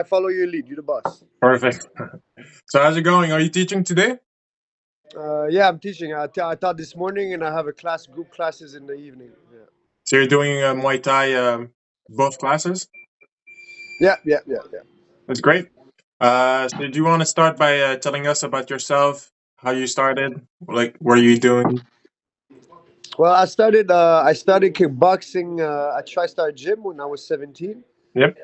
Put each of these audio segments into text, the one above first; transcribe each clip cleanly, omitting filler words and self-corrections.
I follow your lead. You're the boss. Perfect. So how's it going? Are you teaching today? Yeah, I'm teaching. I taught this morning, and I have a class, group classes in the evening. So you're doing Muay Thai both classes? Yeah. That's great. So do you want to start by telling us about yourself, how you started, like what are you doing? Well, I started kickboxing at TriStar Gym when I was 17. Yep.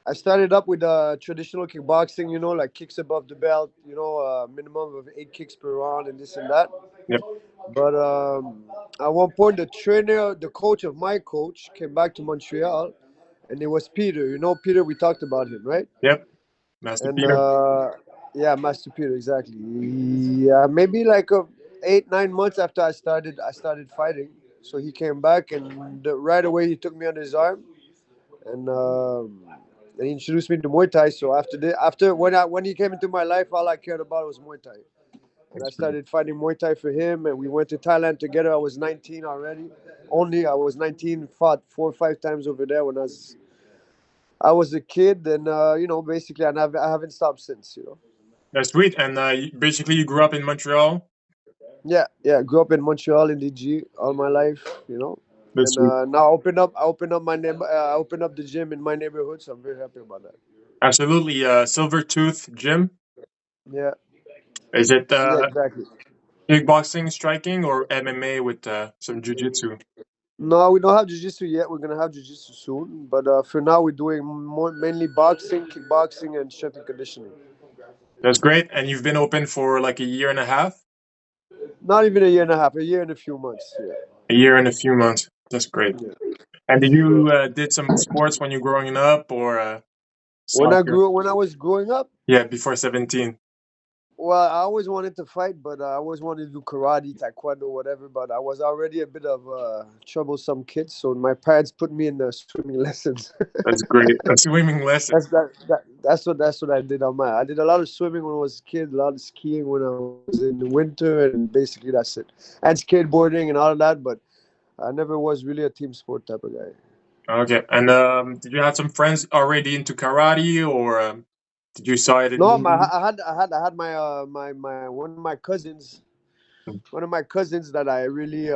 I started up with traditional kickboxing, like kicks above the belt, minimum of 8 kicks per round and this and that. Yep. But at one point, the coach of my coach, came back to Montreal, and it was Peter. You know Peter, we talked about him, right? Yep. Master And Peter. yeah, Master Peter, exactly. Yeah, maybe like 8 9 months after I started fighting. So he came back, and right away he took me under his arm, and he introduced me to Muay Thai. So after when he came into my life, all I cared about was Muay Thai, and I That's great. started fighting Muay Thai for him. And we went to Thailand together. I was 19 already. Only I was 19. Fought 4 or 5 times over there when I was a kid, and basically, I haven't stopped since. That's sweet. And basically you grew up in Montreal. Yeah. Grew up in Montreal in DG all my life. That's And sweet. now I opened up the gym in my neighborhood, so I'm very happy about that. Absolutely. Silver Tooth Gym. Yeah, Is it yeah, exactly. kickboxing, striking, or MMA with some jujitsu? No, we don't have jiu-jitsu yet. We're gonna have jiu-jitsu soon, but for now we're doing mainly boxing, kickboxing, and strength and conditioning. That's great. And you've been open for like a year and a half? Not even a year and a half, a year and a few months. Yeah. A year and a few months. That's great. Yeah. And did you did some sports when you were growing up or soccer? When I was growing up, Yeah, before 17. well, I always wanted to fight, but I always wanted to do karate, taekwondo, whatever. But I was already a bit of a troublesome kid, so my parents put me in the swimming lessons. That's great. A swimming lesson. That's what I did on my. I did a lot of swimming when I was a kid, a lot of skiing when I was in the winter, and basically that's it. And skateboarding and all of that, but I never was really a team sport type of guy. Okay. And did you have some friends already into karate or did you saw it in No, movies? I had my one of my cousins that I really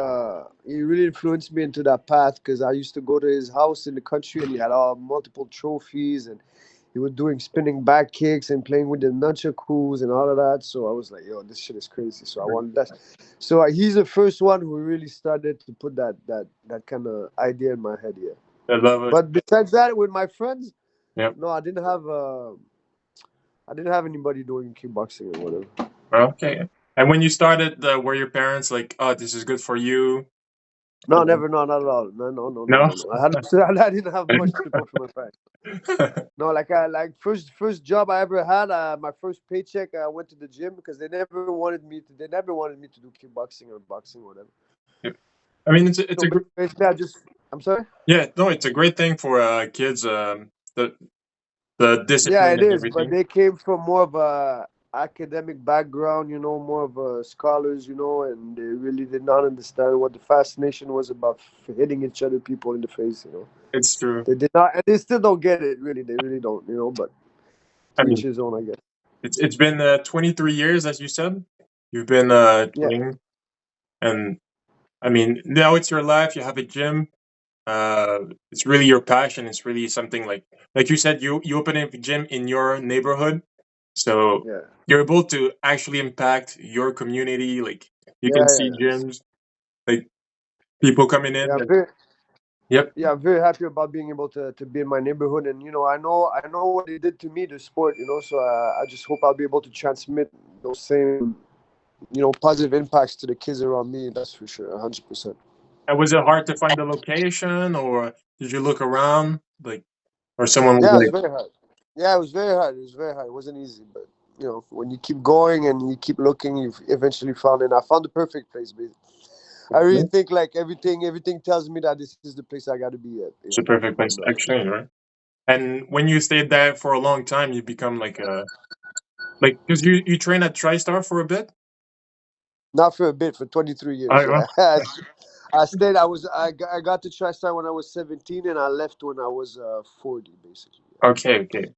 he really influenced me into that path because I used to go to his house in the country and he had multiple trophies and he was doing spinning back kicks and playing with the nunchakus and all of that. So I was like, yo, this shit is crazy. So I wanted that. So he's the first one who really started to put that kind of idea in my head. Yeah. I love it. But besides that, with my friends, Yep. no, I didn't have anybody doing kickboxing or whatever. Okay. And when you started, were your parents like, "Oh, this is good for you"? No, never. No, not at all. No, no, no, no, No. no, no. I didn't have much support from my parents. No, like first job I ever had, my first paycheck, I went to the gym because they never wanted me to do kickboxing or boxing or whatever. I mean, So basically, I'm sorry. yeah, no, it's a great thing for kids. The Yeah, discipline it and is, but everything. they came from more of a academic background, more of scholars, and they really did not understand what the fascination was about hitting each other, people in the face. It's true. They did not, and they still don't get it. Really, they really don't. But I to each mean, his own, I guess. it's been 23 years, as you said. You've been Yeah, training, and I mean, now it's your life. You have a gym. Uh, it's really your passion. It's really something like you said. You open a gym in your neighborhood, so yeah, you're able to actually impact your community. Like you can yeah, see yeah. gyms, like people coming in. Yeah, Like, yep, I'm very happy about being able to be in my neighborhood, and I know what they did to me, the sport. So I just hope I'll be able to transmit those same positive impacts to the kids around me. That's for sure, 100%. and was it hard to find the location, or did you look around, like, or someone was Yeah, it was like, very hard. Yeah, it was very hard. It was very hard. It wasn't easy, but when you keep going and you keep looking, you eventually found it. I found the perfect place, basically. I really think like everything tells me that this is the place I got to be at. it's a perfect place, And actually, right? And when you stayed there for a long time, you become like a like because you train at TriStar for a bit. not for a bit, for 23 years. Oh, Yeah, I stayed. I got to TriStar when I was 17, and I left when I was 40, basically. okay, okay.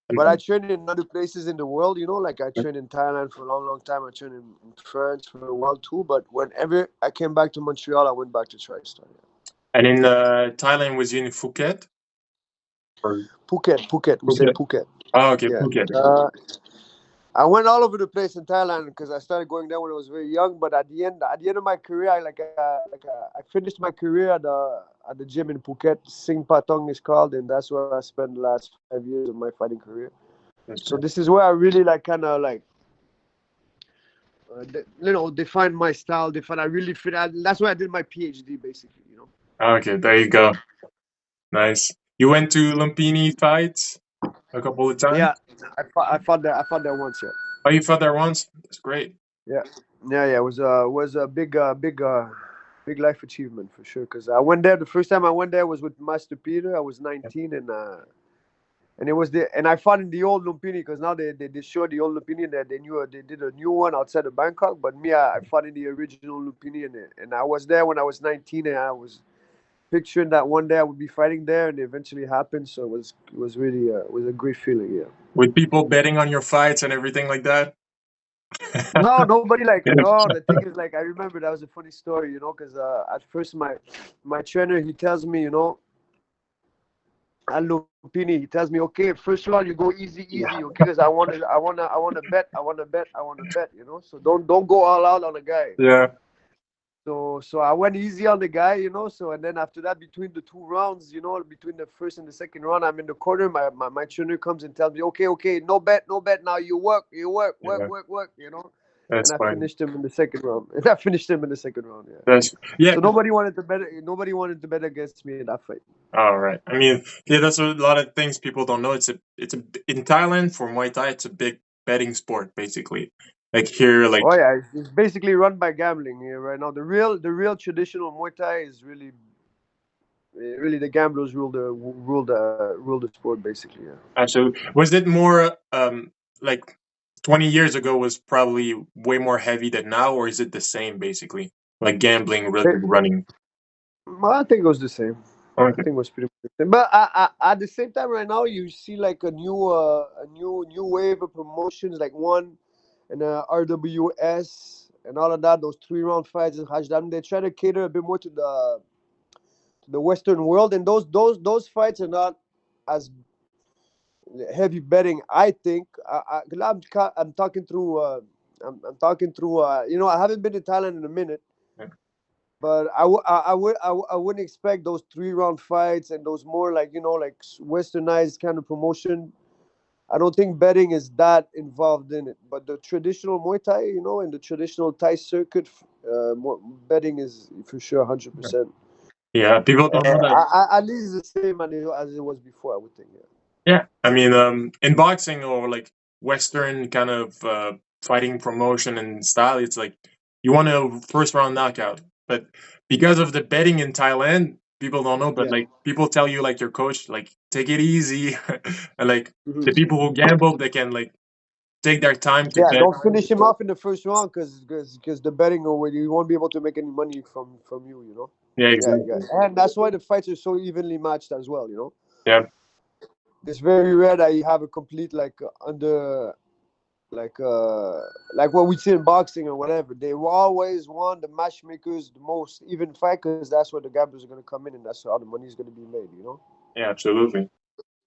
But I trained in other places in the world, like I trained in Thailand for a long, long time. I trained in France for a while too. But whenever I came back to Montreal, I went back to TriStar. Yeah. And in Thailand, was you in Phuket or Phuket. We say Phuket? Phuket. Oh, okay, Yeah. Phuket. I went all over the place in Thailand because I started going there when I was very young. But at the end of my career, I finished my career at the gym in Phuket. Sing Patong is called, and that's where I spent the last 5 years of my fighting career. That's So great. this is where I really kind of define my style. Define I really fit. That's why I did my PhD basically. Okay, there you go. Nice. You went to Lumpini fights a couple of times. Yeah, I fought there once. Yeah, Oh, you fought there once. That's great. yeah, yeah. It was a big life achievement for sure. Because I went there the first time I went there was with Master Peter. I was 19 and it was and I fought in the old Lumpini because now they showed the old Lumpini that they did a new one outside of Bangkok. But me, I fought in the original Lumpini and I was there when I was 19 and I was picturing that one day I would be fighting there, and it eventually happened. So it was really it was a great feeling. Yeah. With people betting on your fights and everything like that. No, nobody like. Yeah. No, the thing is, like, I remember that was a funny story, because at first my trainer he tells me, at Lupini, he tells me, okay, first round you go easy, okay, because I want to bet, so don't go all out on the guy. Yeah. So I went easy on the guy, So and then after that, between the two rounds, between the first and the second round, I'm in the corner. My trainer comes and tells me, okay, no bet, now you work, Yeah. work. And That's I fine. finished him in the second round. And I finished him in the second round. Yeah. That's yeah. So nobody wanted to bet against me in that fight. All right. I mean, yeah, that's a lot of things people don't know. It's a in Thailand for Muay Thai. It's a big betting sport, basically. Like here, like Oh yeah, it's basically run by gambling here right now. The real traditional Muay Thai is really the gamblers rule the sport basically. Yeah. actually, was it more like 20 years ago was probably way more heavy than now, or is it the same basically? Like gambling, really running. Well, I think it was the same. I Okay. think it was pretty much the same. But at the same time, right now you see like a new wave of promotions, like one and RWS and all of that. Those 3 round fights in Hajdam, they try to cater a bit more to the Western world, and those fights are not as heavy betting. I think. I'm talking through. I'm talking through. I haven't been to Thailand in a minute. Yeah. But I wouldn't expect those 3 round fights and those more like like westernized kind of promotion. I don't think betting is that involved in it. But the traditional Muay Thai, and the traditional Thai circuit, betting is for sure 100%. Yeah, people don't know that. At least the same as it was before. I would think. Yeah. Yeah, I mean, in boxing or like Western kind of fighting promotion and style, it's like you want a first round knockout. But because of the betting in Thailand, people don't know. But Yeah. like people tell you, like your coach, like take it easy, and like Mhm. the people who gamble, they can like take their time to Yeah, bet. don't finish him off in the first round because the betting or you won't be able to make any money from you. Yeah, Yeah, exactly. yeah, and that's why the fights are so evenly matched as well. Yeah, It's very rare that you have a complete like under like what we see in boxing or whatever. They will always want the matchmakers the most even fight because that's where the gamblers are gonna come in and that's how the money is gonna be made. yeah, absolutely.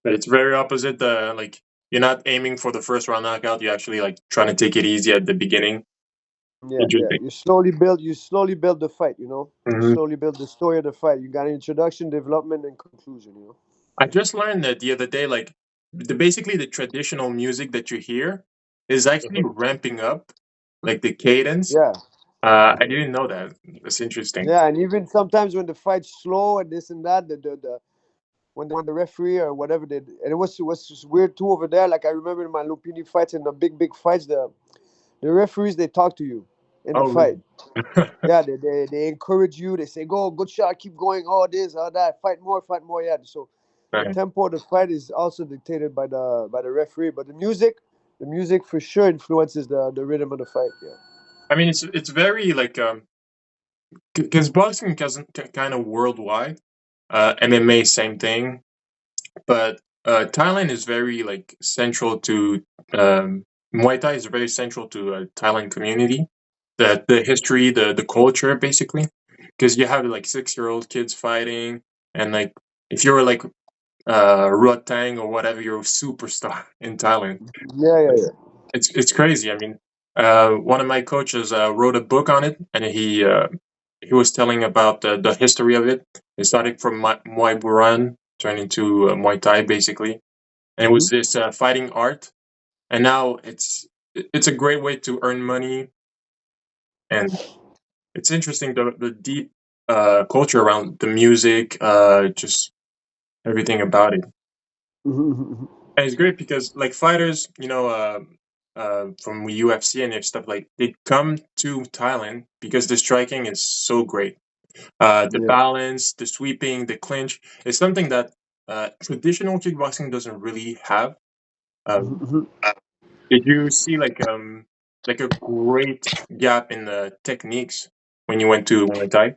But it's very opposite. Like you're not aiming for the first round knockout. You're actually like trying to take it easy at the beginning. Yeah, yeah. Interesting. You slowly build the fight. You Hmm. slowly build the story of the fight. You got an introduction, development, and conclusion. I just learned that the other day, like basically the traditional music that you hear is actually Mhm. ramping up, like the cadence. Yeah, I didn't know that. That's interesting. yeah, and even sometimes when the fight's slow and this and that, the when the referee or whatever did, and it was just weird too over there. Like I remember in my Lupini fights and the big fights, the referees they talk to you in the Oh, fight. really? Yeah, they encourage you. They say, "Go, good shot, keep going. Oh, this, oh that, fight more, fight more." Yeah. So the Right. tempo of the fight is also dictated by the referee, but the music for sure influences the rhythm of the fight. Yeah. I mean, it's very like because boxing doesn't kind of worldwide. MMA same thing, but Thailand is very like central to Muay Thai is very central to Thailand community. The history, the culture, basically, because you have like 6-year-old kids fighting, and like if you're like Ruat Tang or whatever, you're a superstar in Thailand. Yeah, yeah, yeah. It's crazy. I mean, one of my coaches wrote a book on it, and he was telling about the history of it. It started from Muay Buran, turned into Muay Thai, basically, and it was Hmm. this fighting art. And now it's a great way to earn money, and it's interesting the deep culture around the music, just everything about it. Hmm. And it's great because like fighters, from UFC and stuff like they come to Thailand because the striking is so great. The Yeah. balance, the sweeping, the clinch is something that traditional kickboxing doesn't really have. Um, Hmm. did you see like a great gap in the techniques when you went to Muay Thai?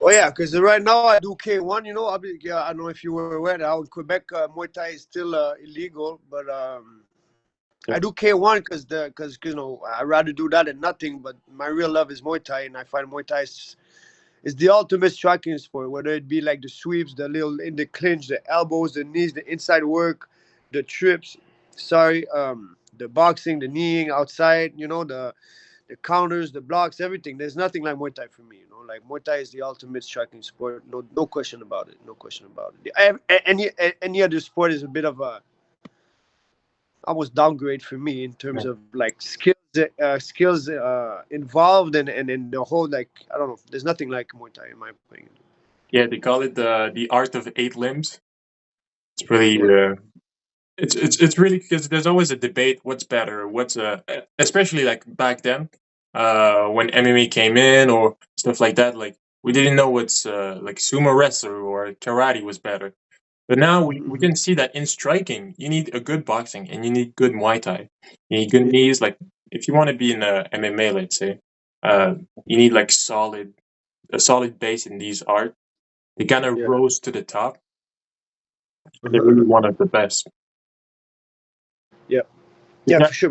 Oh yeah, because right now I do K1. Yeah, I don't know if you were aware that out in Quebec, Muay Thai is still illegal, but Yeah, I do K1 because I rather do that than nothing. But my real love is Muay Thai, and I find Muay Thai is the ultimate striking sport. Whether it be like the sweeps, the little in the clinch, the elbows, the knees, the inside work, the trips. Sorry, the boxing, the kneeing outside. The counters, the blocks, everything. There's nothing like Muay Thai for me. Like Muay Thai is the ultimate striking sport. No question about it. No question about it. Any other sport is a bit of a almost downgrade for me in terms yeah, of like skills involved and the whole like I don't know. There's nothing like Muay Thai in my opinion. yeah. They call it the art of 8 limbs. It's really Yeah. it's really because there's always a debate what's better, what's especially like back then, when MMA came in or stuff like that. Like we didn't know what's like sumo wrestler or karate was better. But now we Mm-hmm. can see that in striking, you need a good boxing and you need good Muay Thai. You need good knees. Like if you want to be in MMA, let's say, uh, you need like a solid base in these art. They kind of Yeah. rose to the top, and they're really Uh-huh. one of the best. Yeah. Is Yeah, that for sure.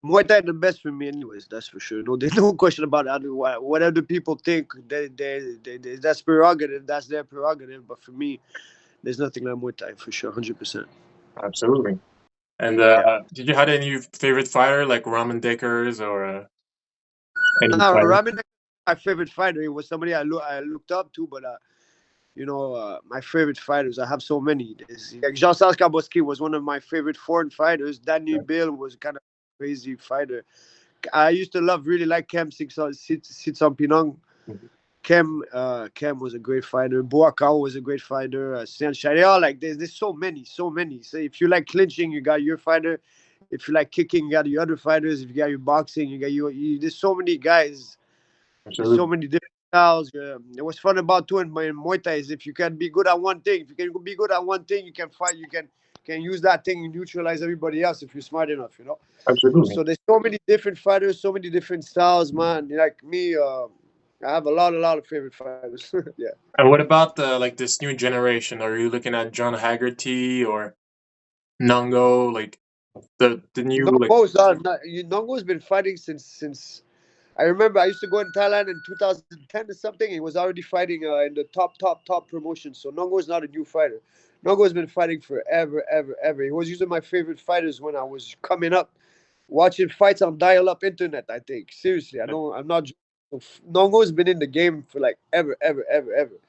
Muay Thai the best for me, anyways. That's for sure. No, there's no question about it. What other people think, that's prerogative. That's their prerogative. But for me, there's nothing like Muay Thai for sure, 100%. absolutely? And Yeah. did you had any favorite fighter like Ramen Deckers or any Now, fighter? Ramin, my favorite fighter. He was somebody I looked up to, but my favorite fighters. I have so many. Like Jean-Charles Kaboski was one of my favorite foreign fighters. Danny Bill was kind of crazy fighter. I used to really like Kem Sitson Mhm. Cam was a great fighter. Boakao was a great fighter. Sean Sharia, like there's so many, so many. So if you like clinching, you got your fighter. If you like kicking, you got your other fighters. If you got your boxing, you got there's so many guys. There's so Absolutely, many different styles. What's fun about too in Muay Thai is if you can be good at one thing. If you can be good at one thing, you can fight. You can use that thing and neutralize everybody else if you're smart enough. absolutely. So there's so many different fighters, so many different styles, man. Like me, I have a lot of favorite fighters. Yeah. And what about like this new generation? Are you looking at John Haggerty or Nongo? Like the new like Nongo's been fighting since I remember I used to go in Thailand in 2010 or something. He was already fighting in the top promotion. So Nongo is not a new fighter. Nongo has been fighting forever, ever, ever. He was using my favorite fighters when I was coming up, watching fights on dial-up internet. I think seriously, I don't. I'm not. Nongo's been in the game for like ever, ever, ever, ever.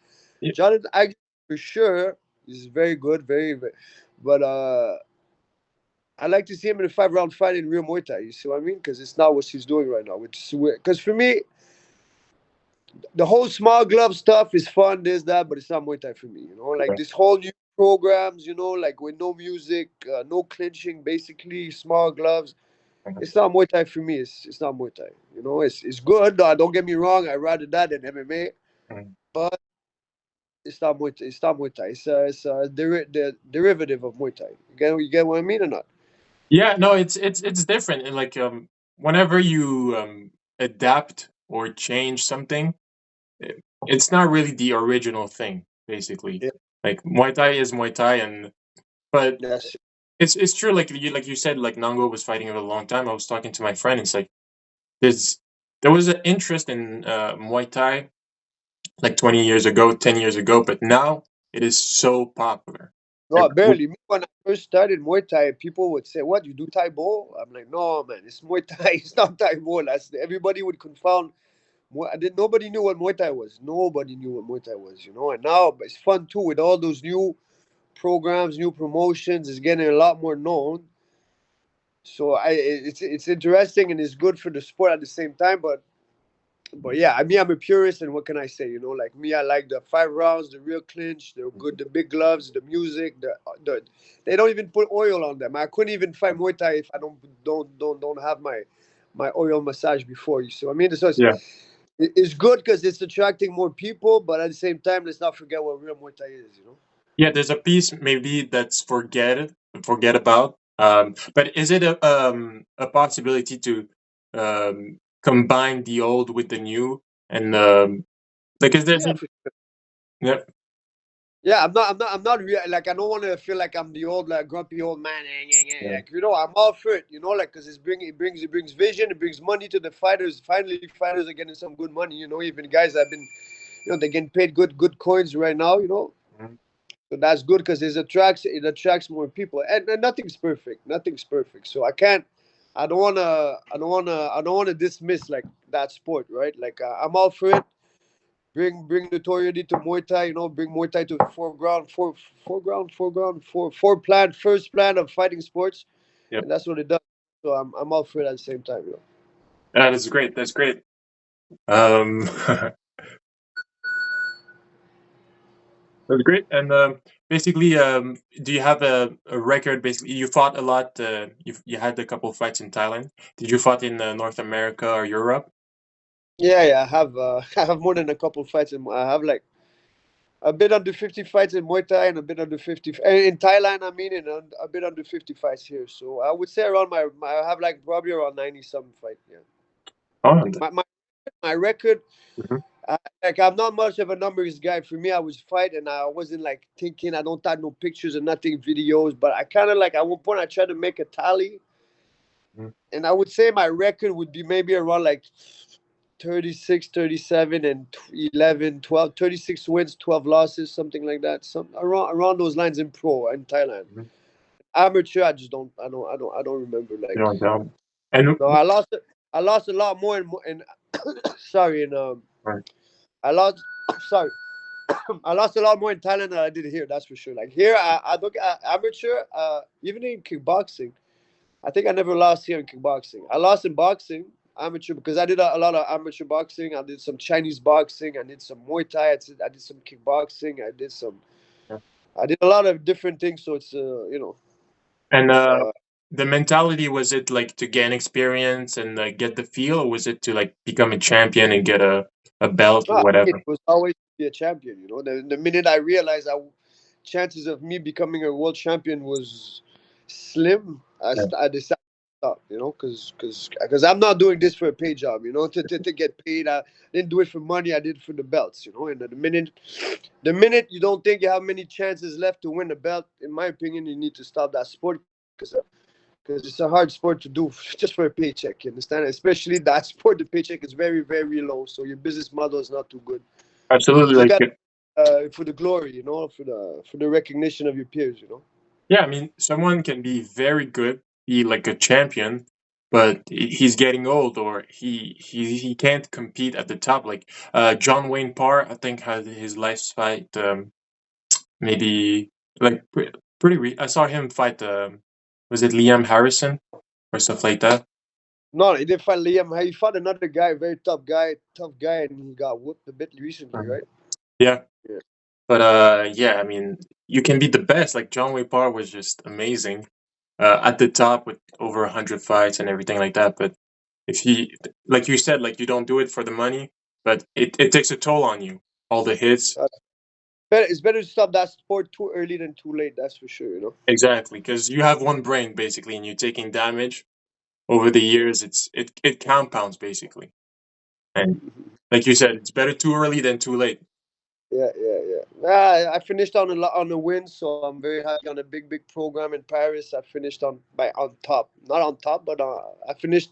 yeah, Jonathan, I for sure is very good, very, very, but I like to see him in a 5 round fight in real Muay Thai. You see what I mean? Because it's not what he's doing right now. Which because for me, the whole small glove stuff is fun, this that, but it's not Muay Thai for me. Like yeah, this whole new programs. Like with no music, no clinching, basically small gloves. It's not Muay Thai for me. It's not Muay Thai. It's good. Don't get me wrong. I rather that than MMA, mhm. but it's not Muay Thai. It's not Muay Thai. The derivative of Muay Thai. You get what I mean or not? Yeah, no, it's different. And like whenever you adapt or change something, it's not really the original thing, basically. Like Muay Thai is Muay Thai, and but That's it's true. Like you said, like Nango was fighting it a long time. I was talking to my friend. It's like there's there was an interest in Muay Thai like 20 years ago, 10 years ago, but now it is so popular. Like, no, barely. Me, when I first started Muay Thai, people would say, "What, you do Thai Bo?" I'm like, "No, man, it's Muay Thai. It's not Thai Bo." Everybody would confound. Nobody knew what Muay Thai was. Nobody knew what Muay Thai was, you know. And now it's fun too with all those new programs, new promotions. It's getting a lot more known. So it's interesting and it's good for the sport at the same time. But yeah, I mean, I'm a purist, and what can I say? You know, like me, I like the 5 rounds, the real clinch, the good, the big gloves, the music, the they don't even put oil on them. I couldn't even fight Muay Thai if I don't have my oil massage before. You see what I mean? So yeah, it's good because it's attracting more people, but at the same time, let's not forget what real Muay Thai is. You know? yeah. There's a piece maybe that's forget about. But is it a possibility to combine the old with the new and like is there? Yeah, for Yeah, Yeah, like I don't want to feel like I'm the old like grumpy old man. yeah, Like I'm all for it. Like because it brings vision, it brings money to the fighters. Finally, fighters are getting some good money. Even guys that have been, they're getting paid good coins right now. mhm, So that's good because it attracts more people. And nothing's perfect. Nothing's perfect. So I don't wanna dismiss like that sport, right? Like I'm all for it. Bring notoriety to Muay Thai. Bring Muay Thai to the foreground, first plan of fighting sports, yeah. and that's what it does. So I'm all for it at the same time. That's great. That's great. Um, that's great. And basically, do you have a record? Basically, you fought a lot. You had a couple fights in Thailand. Did you fought in North America or Europe? Yeah, yeah. I have I have more than a couple fights, and I have like a bit under 50 fights in Muay Thai and a bit under 50 in Thailand. I mean, and a bit under 50 fights here. So I would say around I have like probably around 90 something fight. Yeah, Oh, like my record. Like I'm not much of a numbers guy. For me, I was fight and I wasn't like thinking. I don't have no pictures or nothing, videos. But I kind of like at one point I tried to make a tally, mhm. and I would say my record would be maybe around like 36, 37, and 11, 12, 36 wins, 12 losses, something like that. Some around those lines in pro in Thailand. Mhm. Amateur, I just don't. I don't remember. You know, Like down. And no, I lost a lot more in sorry, and right. I lost. Sorry, I lost a lot more in Thailand than I did here. That's for sure. Like here, I look at amateur. Even in kickboxing, I think I never lost here in kickboxing. I lost in boxing, amateur, because I did a lot of amateur boxing. I did some Chinese boxing. I did some Muay Thai. I did some kickboxing. Yeah. I did a lot of different things. So it's And uh, the mentality, was it like to gain experience and get the feel, or was it to like become a champion and get a belt or it whatever? was always to be a champion. The minute I realized chances of me becoming a world champion was slim, Yeah. I decided to stop. Because I'm not doing this for a pay job. To get paid. I didn't do it for money. I did it for the belts. And the minute you don't think you have many chances left to win the belt, in my opinion, you need to stop that sport because it's a hard sport to do just for a paycheck. You understand? Especially that sport, the paycheck is very, very low. So your business model is not too good. You Absolutely. just Like, got for the glory, for the recognition of your peers. yeah, I mean, someone can be very good, be like a champion, but he's getting old, or he can't compete at the top. Like John Wayne Parr, I think had his last fight maybe like pretty. I saw him fight. Was it Liam Harrison or stuff like that? No, he didn't fight Liam. He fought another guy, very tough guy, and he got whooped a bit recently, Mhm. right? Yeah, Yeah. but yeah, I mean, you can be the best. Like John Wayne Parr was just amazing at the top with over 100 fights and everything like that. But if he, like you said, like you don't do it for the money, but it takes a toll on you. All the hits, Uh, it's better to stop that sport too early than too late. That's for sure. exactly, because you have one brain basically, and you're taking damage over the years. It compounds basically, and like you said, it's better too early than too late. Yeah. I finished on the win, so I'm very happy on a big program in Paris. I finished on top, not on top, but I finished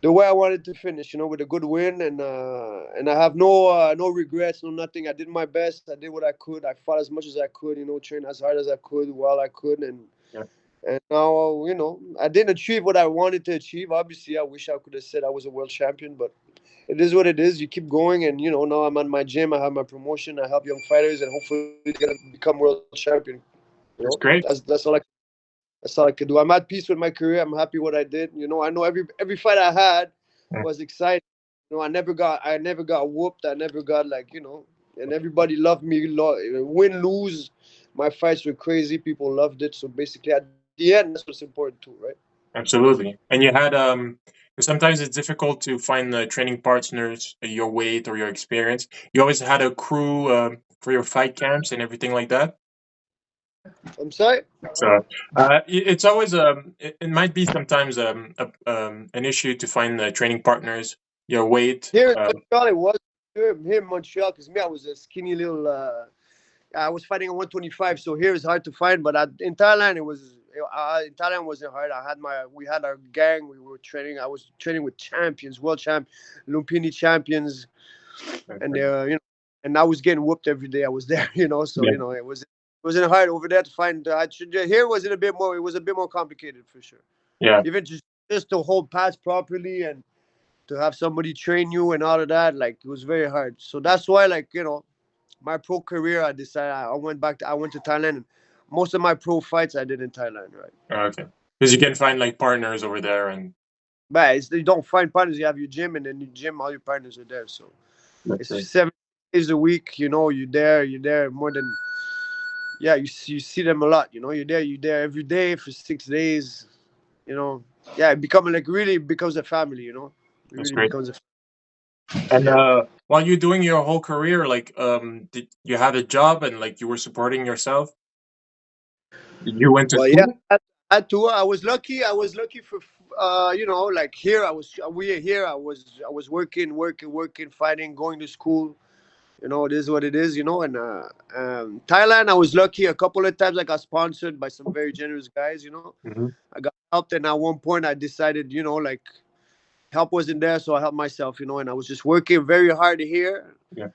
the way I wanted to finish. With a good win, and I have no regrets, no nothing. I did my best. I did what I could. I fought as much as I could. Train as hard as I could while I could, Yeah, and now I didn't achieve what I wanted to achieve. Obviously, I wish I could have said I was a world champion, but it is what it is. You keep going, and now I'm at my gym. I have my promotion. I help young fighters, and hopefully they're gonna become world champion. that's great. That's all I could do. I'm at peace with my career. I'm happy what I did. I know every fight I had Mm. was exciting. I never got whooped. I never got and everybody loved me. Win lose, my fights were crazy. People loved it. So basically, at the end, that's what's important too, right? Absolutely. And you had 'cause sometimes it's difficult to find the training partners your weight or your experience. You always had a crew for your fight camps and everything like that. I'm sorry. So it's always it might be sometimes an issue to find the training partners your weight. Here in Montreal, it was here in Montreal because me, I was a skinny little. I was fighting at 125, so here it's hard to find. But in Thailand, it was. In Thailand wasn't hard. We had our gang. We were training. I was training with champions, world champ, Lumpini champions, and and I was getting whooped every day I was there. So Yeah, it wasn't hard over there to find. Here wasn't a bit more. It was a bit more complicated for sure. yeah, Even just to hold pads properly and to have somebody train you and all of that, like it was very hard. So that's why, my pro career, I decided I went to Thailand, and most of my pro fights I did in Thailand, right? okay. Because you can find like partners over there, and But you don't find partners. You have your gym, and then your gym, all your partners are there. So let's it's say 7 days a week. You're there more than yeah. You see them a lot. You're there every day for 6 days. You know, yeah. It really becomes a family. It that's really great. becomes a And yeah. while you're doing your whole career, like did you had a job and like you were supporting yourself? You went to Well, yeah, school? I had to. I was lucky. I was lucky for, like here. We are here. I was working, fighting, going to school. It is what it is. And Thailand, I was lucky. A couple of times, I got sponsored by some very generous guys. Hmm. I got helped, and at one point, I decided, like help wasn't there, so I helped myself. And I was just working very hard here. Yeah.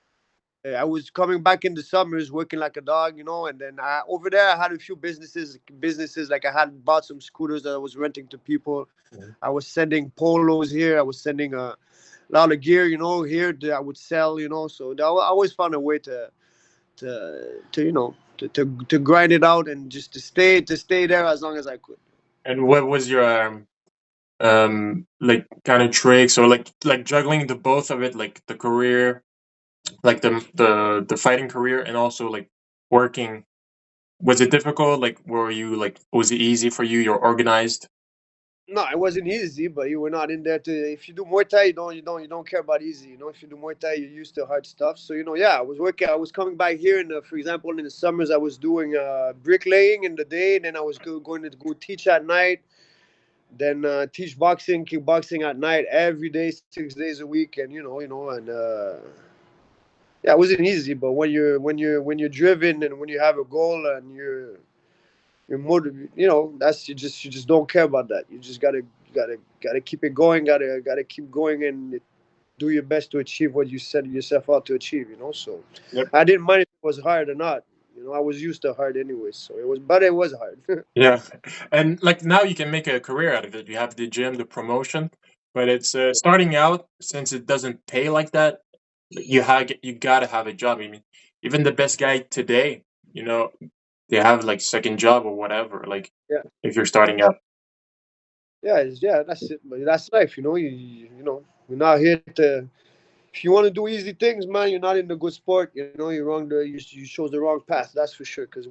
I was coming back in the summers, working like a dog, and then over there I had a few businesses like I had bought some scooters that I was renting to people. Mhm. I was sending polos here. I was sending a lot of gear, here that I would sell, So I always found a way to grind it out and just to stay there as long as I could. And what was your like kind of tricks or like juggling the both of it, like the career, like the fighting career, and also like working? Was it difficult? Like, were you like, was it easy for you? You're organized. No, it wasn't easy, but you were not in there to. If you do Muay Thai, you don't care about easy. If you do Muay Thai, you're used to hard stuff. So yeah, I was working. I was coming back here, for example, in the summers, I was doing bricklaying in the day. Then I was going to go teach at night. Then teach boxing, kickboxing at night every day, 6 days a week, and and yeah, it wasn't easy. But when you're driven and when you have a goal and you're motivated. That's you just don't care about that. You just gotta keep it going. Gotta keep going and do your best to achieve what you set yourself out to achieve. So Yep. I didn't mind if it was hard or not. I was used to hard anyway, so it was hard. Yeah, and like now you can make a career out of it. You have the gym, the promotion, but it's starting out since it doesn't pay like that. You gotta have a job. I mean, even the best guy today, you know, they have like second job or whatever. Like Yeah, if you're starting out. yeah. That's it. But that's life. We're not here to. If you want to do easy things, man, you're not in the good sport. You're wrong. You chose the wrong path. That's for sure. Because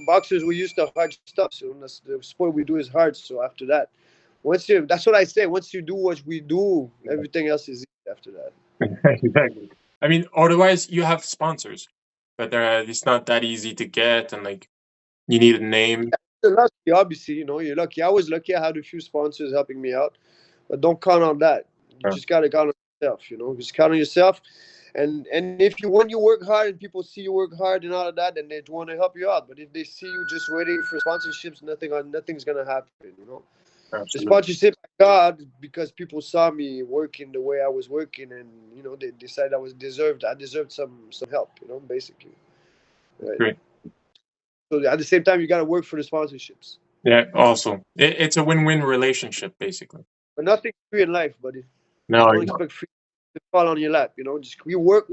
boxers, we used to hard stuff. So that's the sport we do is hard. So after that, that's what I say. Once you do what we do, everything else is easy after that. Exactly. I mean, otherwise you have sponsors, but it's not that easy to get, and like you need a name. You're lucky, obviously. You're lucky. I was lucky. I had a few sponsors helping me out, but don't count on that. You Uh, just gotta count on yourself. Just count on yourself. And if you when you work hard and people see you work hard and all of that, then they want to help you out. But if they see you just waiting for sponsorships, nothing's gonna happen. The Absolutely. sponsorship I got because people saw me working the way I was working, and they decided I deserved some help. Basically, right? Great. So at the same time, you got to work for the sponsorships. Yeah. Also, it's a win-win relationship, basically. But nothing's free in life, buddy. No, Don't expect free to fall on your lap. Just you work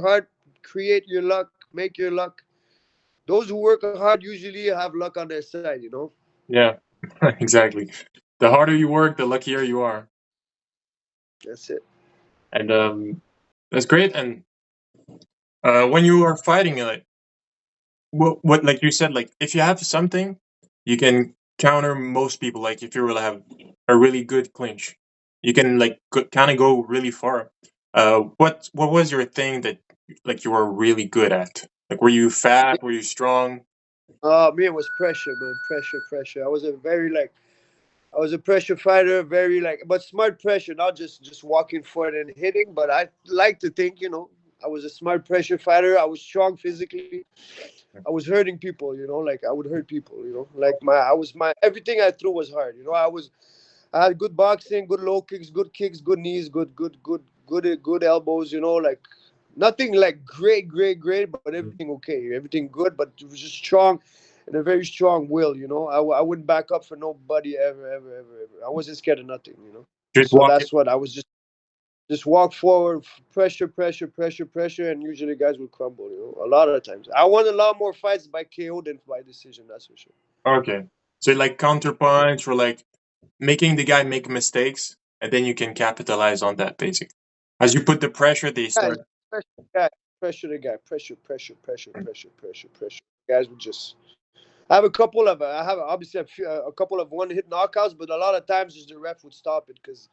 hard, create your luck, make your luck. Those who work hard usually have luck on their side. yeah, exactly. The harder you work, the luckier you are, That's it. and that's great. And when you are fighting, like what, like you said, like if you have something, you can counter most people. Like if you really have a really good clinch, you can like kind of go really far. What was your thing that like you were really good at? Like, were you fat? Were you strong? Me, it was pressure, man. Pressure, pressure. I was a pressure fighter, very but smart pressure, not just walking forward and hitting. But I like to think, I was a smart pressure fighter. I was strong physically. I was hurting people, like I would hurt people, like my everything I threw was hard. I had good boxing, good low kicks, good knees, good elbows. Like nothing like great, but everything okay, everything good, but it was just strong and a very strong will. I wouldn't back up for nobody ever. I wasn't scared of nothing. Just So walk it. that's what I was just walk forward, pressure, and usually guys would crumble. A lot of times. I won a lot more fights by KO than by decision. That's for sure. Okay. So like counterpunch or like making the guy make mistakes, and then you can capitalize on that. Basically, as you put the pressure, they Yeah, start. pressure the guy, pressure. Guys would just. I have obviously a couple of one hit knockouts, but a lot of times just the ref would stop it because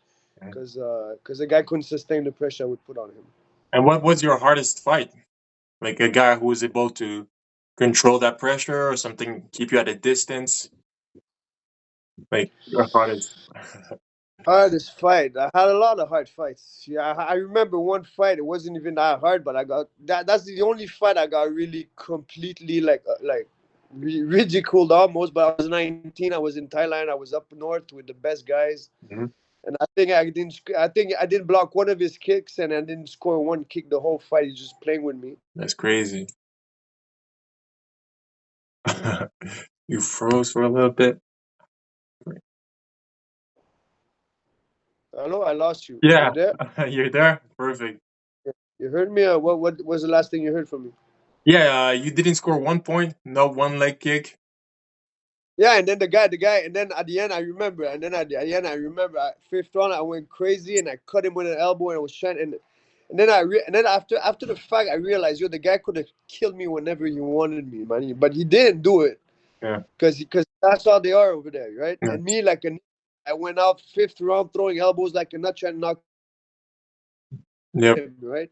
the guy couldn't sustain the pressure I would put on him. And what was your hardest fight? Like a guy who was able to control that pressure or something, keep you at a distance. Like your hardest. Hardest fight. I had a lot of hard fights. Yeah, I remember one fight. It wasn't even that hard, but I got that. That's the only fight I got really completely ridiculed almost. But I was 19. I was in Thailand. I was up north with the best guys, Mhm. and I think I didn't block one of his kicks, and I didn't score one kick the whole fight. He's just playing with me. That's crazy. You froze for a little bit. Hello, I lost you. Are you Yeah, there? you're there. Perfect. You heard me? What was the last thing you heard from me? Yeah, you didn't score 1 point, no one leg kick. Yeah, and then the guy, and then at the end I remember, and then at the end I remember, fifth round I went crazy and I cut him with an elbow and I was trying, and then and then after the fact I realized, the guy could have killed me whenever he wanted me, man, but he didn't do it Yeah, because that's how they are over there, right? yeah, And me I went out fifth round throwing elbows like a nut trying to knock him, yep, right?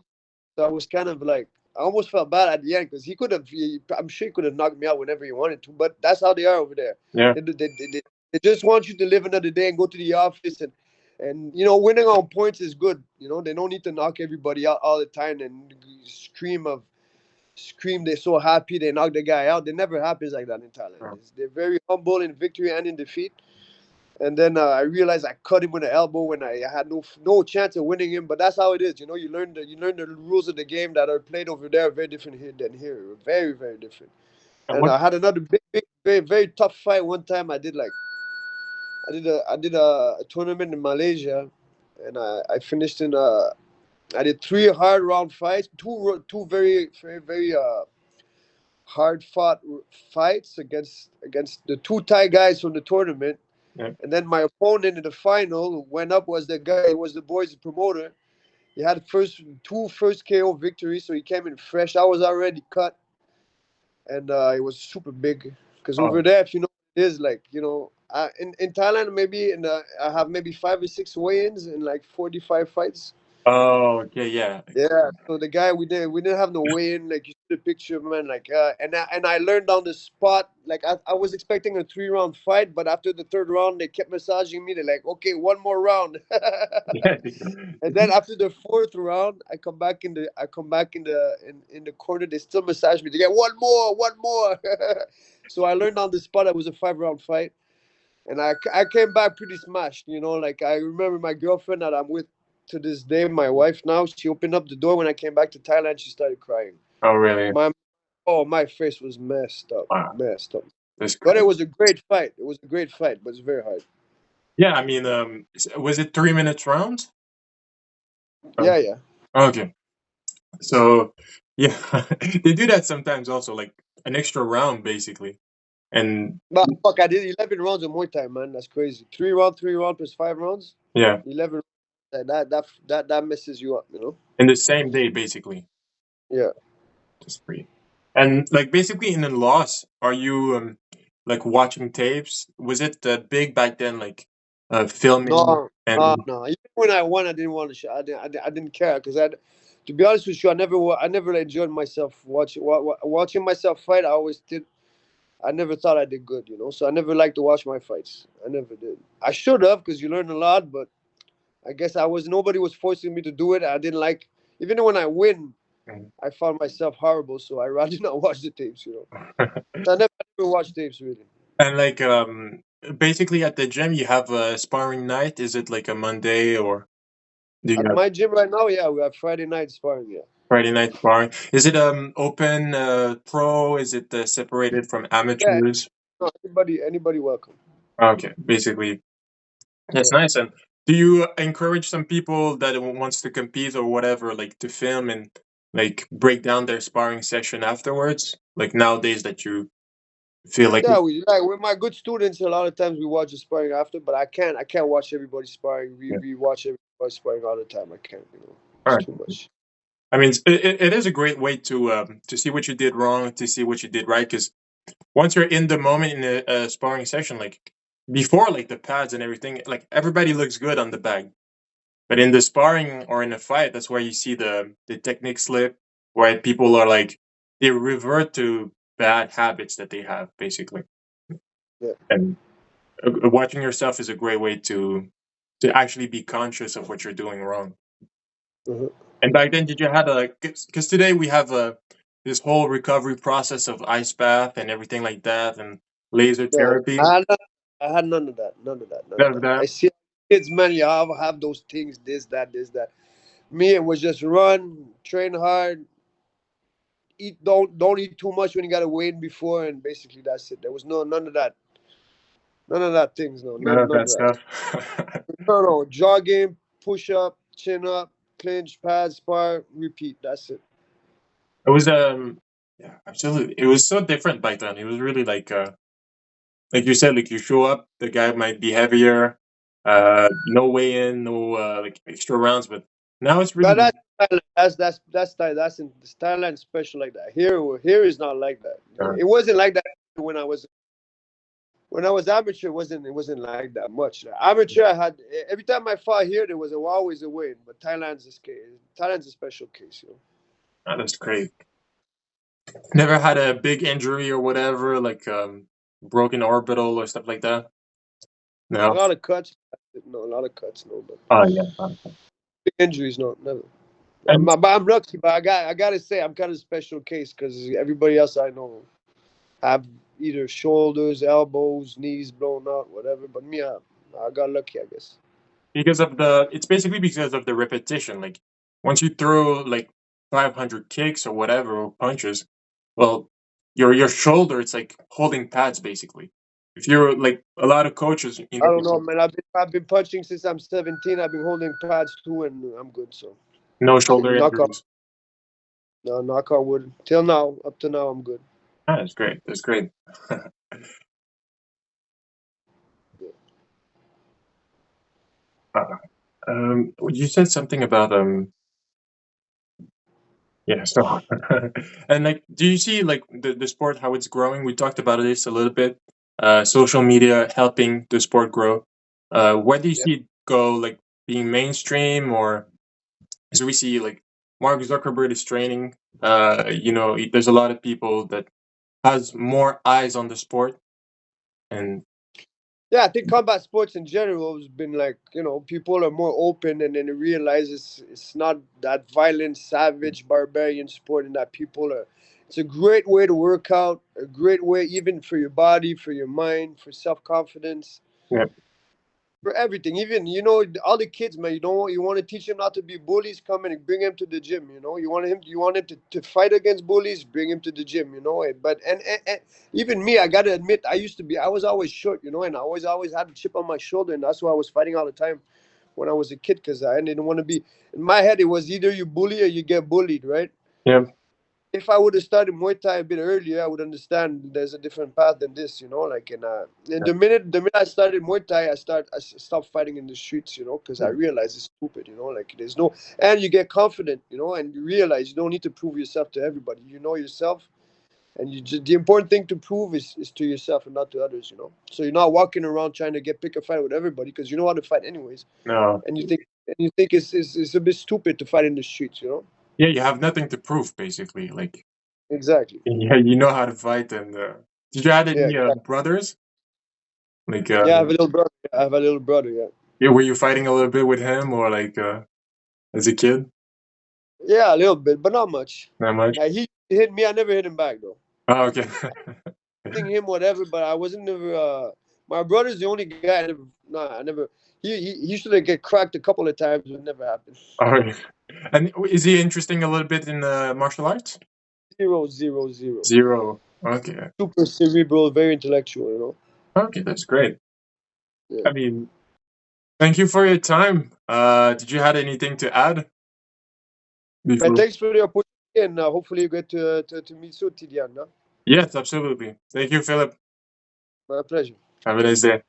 So I was kind of like, I almost felt bad at the end because I'm sure he could have knocked me out whenever he wanted to, but that's how they are over there. yeah. They just want you to live another day and go to the office and winning on points is good. They don't need to knock everybody out all the time and scream they're so happy they knock the guy out. It never happens like that in Thailand. Oh. They're very humble in victory and in defeat. And then I realized I cut him with an elbow when I had no chance of winning him. But that's how it is. You learn the rules of the game that are played over there are very different here than here. Very very different. And And what? I had another big very very tough fight one time. I did a tournament in Malaysia, and I finished in I did three hard round fights, two very very very hard fought fights against the two Thai guys from the tournament. Yeah, And then my opponent in the final went up was the guy, was the boys promoter. He had two first KO victories, so he came in fresh. I was already cut, and it was super big. Because over oh, there, if you know what it is, in Thailand, maybe I have maybe 5 or 6 weigh-ins in like 45 fights. Oh, okay, yeah. Yeah, so the guy we didn't have no way in, like you see the picture, man. Like and I learned on the spot. Like I was expecting a 3 round fight, but after the third round, they kept massaging me. They're like, okay, one more round. Yeah. And then after the fourth round, I come back in the corner. They still massage me. They get one more, one more. So I learned on the spot it was a 5 round fight, and I came back pretty smashed. Like I remember my girlfriend that I'm with to this day, my wife now. She opened up the door when I came back to Thailand. She started crying. Oh, really? My my face was messed up, Wow, messed up. that's But it great. was a great fight. It was a great fight, but it's very hard. Yeah, I mean, was it 3 minutes rounds? Oh, Yeah, yeah. okay. So, yeah, they do that sometimes also, like an extra round, basically. And But fuck, I did 11 rounds of Muay Thai, man. That's crazy. 3 round plus 5 rounds. yeah, 11. That messes you up. in the same day, basically. Yeah. Just free. And like basically in a loss, are you like watching tapes? Was it big back then, like filming No, no, and no. Even when I won, I didn't want to. I didn't care because to be honest with you, I never enjoyed myself watching myself fight. I never thought I did good. So I never liked to watch my fights. I never did. I should have because you learn a lot, but I guess nobody was forcing me to do it. I didn't like, even when I win, I found myself horrible. So I rather not watch the tapes. So I never watched tapes really. and like basically at the gym you have a sparring night. Is it like a Monday or do you At have my gym right now, yeah, we have Friday night sparring. Yeah, Friday night sparring? Is it open pro? Is it separated from yeah. amateurs? No, anybody welcome. Okay, basically that's Yeah. nice. And do you encourage some people that wants to compete or whatever, like to film and like break down their sparring session afterwards? Like nowadays that you feel like Yeah, we like with my good students. A lot of times we watch the sparring after, but I can't watch everybody sparring. We yeah. we watch everybody sparring all the time. I can't. All It's right. too much. I mean, it is a great way to see what you did wrong, to see what you did right. Because once you're in the moment in a sparring session, like before, like the pads and everything, like everybody looks good on the bag. But in the sparring or in a fight, that's where you see the technique slip, where people are like they revert to bad habits that they have, basically. Yeah. And watching yourself is a great way to actually be conscious of what you're doing wrong. Uh-huh. And back then, did you had a because today we have a this whole recovery process of ice bath and everything like that and laser Yeah. therapy. I had none of that. None of that. None of None of that. I that. see kids, man. You have those things. This, that, this, that. Me, it was just run, train hard, eat. Don't eat too much when you got to weigh in before, and basically that's it. There was none of that. None of that things. No, None of none that of that. stuff. No, no. Jogging, push up, chin up, clinch, pad, spar, repeat. That's it. It was yeah, absolutely. It was so different back then. It was really like you said, like you show up, the guy might be heavier, no weigh in, no like extra rounds, but now it's But really that's Thailand. That's in Thailand special like that. Here is not like that. uh, It wasn't like that when I was amateur. It wasn't like that much. Like, amateur, I had every time I fought here, there was always a win. But Thailand's a special case. that's great. Never had a big injury or whatever, like broken orbital or stuff like that. A No. lot of cuts. No, a lot of cuts. No, but Oh yeah. big injuries. No, never. And But I'm lucky. But I gotta say I'm kind of a special case because everybody else I know have either shoulders, elbows, knees blown out, whatever. But me, I got lucky, I guess. because of the it's basically because of the repetition. Like once you throw like 500 kicks or whatever or punches, well, your shoulder it's like holding pads basically. If you're like a lot of coaches, I don't know, man. I've been punching since I'm 17. I've been holding pads too, and I'm good. So no shoulder knock on, injuries. no, knock on wood. Till now, up to now, I'm good. Ah, that's great. That's great. Uh, you said something about yeah, so and like do you see like the sport how it's growing? We talked about this a little bit. Social media helping the sport grow. Where do you Yeah. see it go like being mainstream or So we see like Mark Zuckerberg is training. There's a lot of people that has more eyes on the sport, and Yeah, I think combat sports in general has been like, people are more open, and then they realize it's not that violent, savage, barbarian sport, and that people are. It's a great way to work out, a great way even for your body, for your mind, for self confidence, yeah, for everything. Even all the kids, man. You want to teach them not to be bullies. Come in and bring him to the gym. You want him to fight against bullies. Bring him to the gym. But even me, I gotta admit, I was always short. And I always had a chip on my shoulder, and that's why I was fighting all the time when I was a kid, because I didn't want to be. In my head, it was either you bully or you get bullied, right? yeah, If I would have started Muay Thai a bit earlier, I would understand there's a different path than this, like and the minute I started Muay Thai, I stopped fighting in the streets, because I realized it's stupid, like there's no, and you get confident, and you realize you don't need to prove yourself to everybody. You know yourself, and the important thing to prove is to yourself and not to others, So you're not walking around trying to pick a fight with everybody because you know how to fight anyways, no, and you think it's a bit stupid to fight in the streets, yeah. You have nothing to prove, basically. Like, Exactly. yeah, you know how to fight. And did you have Yeah, any exactly. brothers? Like, Yeah, I have a little brother. I have a little brother. Yeah. yeah, were you fighting a little bit with him, or like as a kid? Yeah, a little bit, but not much. Not much. Like he hit me, I never hit him back though. Oh, okay. Hitting him, whatever, but I wasn't never. My brother's the only guy I never. Nah, I never. He used to like get cracked a couple of times, but it never happened. All right. And is he interesting a little bit in martial arts? 0, 0, 0. Zero. Okay. Super cerebral, very intellectual. Okay, that's great. Yeah. I mean, thank you for your time. Did you had anything to add But before? thanks for the opportunity, and hopefully you get to meet soon, Tidiane. No? Yes, absolutely. Thank you, Philip. My pleasure. Have a nice day.